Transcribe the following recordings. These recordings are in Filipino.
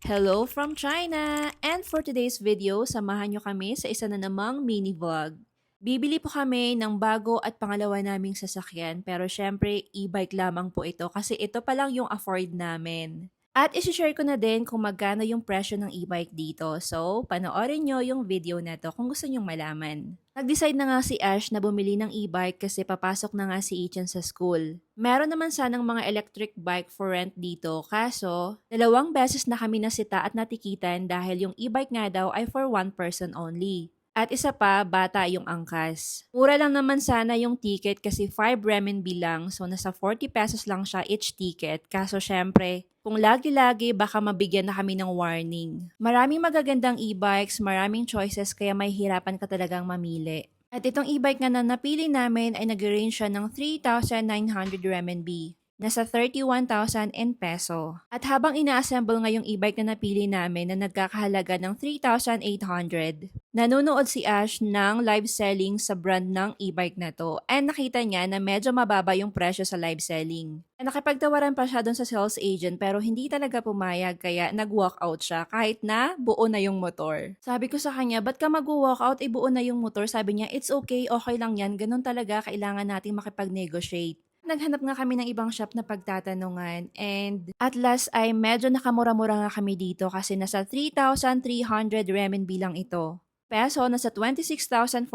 Hello from China! And for today's video, samahan nyo kami sa isa na namang mini vlog. Bibili po kami ng bago at pangalawa naming sasakyan pero syempre e-bike lamang po ito kasi ito pa lang yung afford namin. At isi-share ko na din kung magkano yung presyo ng e-bike dito. So, panoorin nyo yung video na to kung gusto nyong malaman. Nag-decide na nga si Ash na bumili ng e-bike kasi papasok na nga si Ichan sa school. Meron naman sanang mga electric bike for rent dito kaso 2 beses na kami nasita at natikitan dahil yung e-bike nga daw ay for one person only. At isa pa, bata yung angkas. Mura lang naman sana yung ticket kasi 5 renminbi lang so nasa 40 pesos lang siya each ticket. Kaso syempre, kung lagi-lagi baka mabigyan na kami ng warning. Maraming magagandang e-bikes, maraming choices kaya may hirapan ka talagang mamili. At itong e-bike nga na napili namin ay nag-range siya ng 3,900 renminbi. Nasa 31,000 in peso. At habang ina-assemble nga yung e-bike na napili namin na nagkakahalaga ng 3,800, nanonood si Ash ng live selling sa brand ng e-bike na to and nakita niya na medyo mababa yung presyo sa live selling. Nakipagtawaran pa siya doon sa sales agent pero hindi talaga pumayag kaya nag-walkout siya kahit na buo na yung motor. Sabi ko sa kanya, ba't ka mag-walkout? Buo na yung motor. Sabi niya, it's okay lang yan. Ganun talaga, kailangan nating makipag-negotiate. Naghanap nga kami ng ibang shop na pagtatanungan and at last ay medyo nakamura-mura nga kami dito kasi nasa 3,300 renminbi lang ito. Peso, nasa 26,400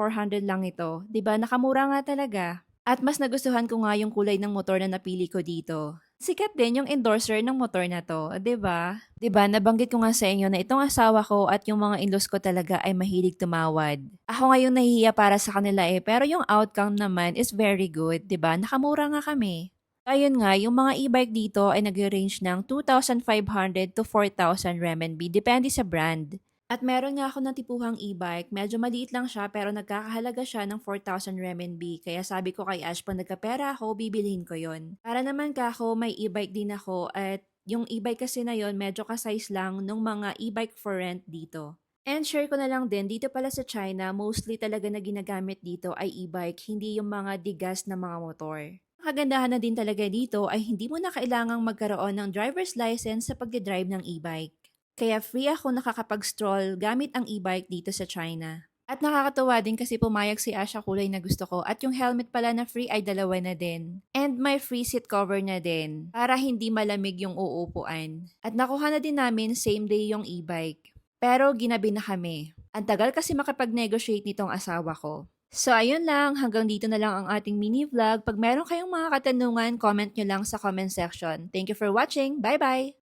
lang ito. 'Di ba? Nakamura nga talaga. At mas nagustuhan ko nga yung kulay ng motor na napili ko dito. Sikat din yung endorser ng motor na to, 'di ba? 'Di ba? Nabanggit ko nga sa inyo na itong asawa ko at yung mga in-laws ko talaga ay mahilig tumawad. Ako ngayong nahihiya para sa kanila pero yung outcome naman is very good, 'di ba? Nakamura nga kami. Ayun nga, yung mga e-bike dito ay nag-range ng 2,500 to 4,000 renminbi, depende sa brand. At meron nga ako ng tipuhang e-bike, medyo maliit lang siya pero nagkakahalaga siya ng 4,000 renminbi. Kaya sabi ko kay Ash, pag nagkapera ako, bibilihin ko yon. Para naman kako, may e-bike din ako at yung e-bike kasi na yon medyo ka-size lang nung mga e-bike for rent dito. And share ko na lang din, dito pala sa China, mostly talaga na ginagamit dito ay e-bike, hindi yung mga digas na mga motor. Ang kagandahan na din talaga dito ay hindi mo na kailangang magkaroon ng driver's license sa pagdidrive ng e-bike. Kaya free ako nakakapag-stroll gamit ang e-bike dito sa China. At nakakatuwa din kasi pumayag si Asha kulay na gusto ko at yung helmet pala na free ay 2 na din. And may free seat cover na din para hindi malamig yung uupuan. At nakuha na din namin same day yung e-bike. Pero ginabi na kami. Ang tagal kasi makapag-negotiate nitong asawa ko. So ayun lang, hanggang dito na lang ang ating mini vlog. Pag meron kayong mga katanungan, comment nyo lang sa comment section. Thank you for watching. Bye-bye!